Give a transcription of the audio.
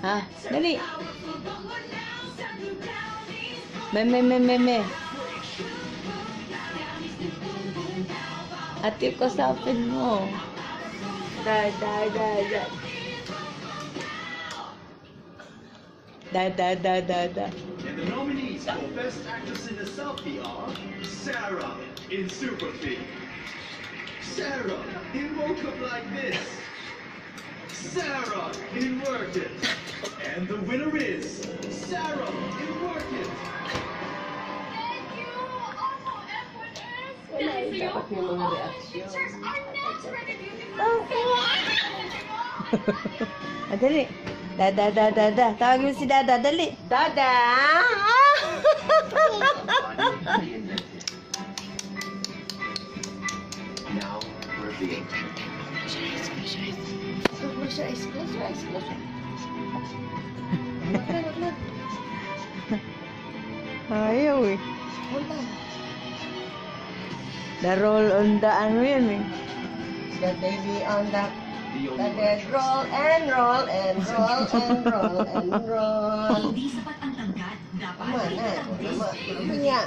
Ha? Dali. Me. Ate ko sapin mo. Da. And the nominees for Best Actress in a Selfie are Sarah in Superfeed, Sarah in Woke Up Like This, Sarah in Work It, and the winner is Sarah in Work It. Thank you! Also, everyone is Dapat may mga reaksyon. pictures are naturally beautiful. Dali. Da. Tawagin mo si Dada, dali. Dada! Now reveal. Close your eyes. Ayaw eh. Hold on. The roll on the ano yan eh. The baby on the The the only dead roll. Hindi sapat ang tangkat. Dapat Tama na. Tama niya.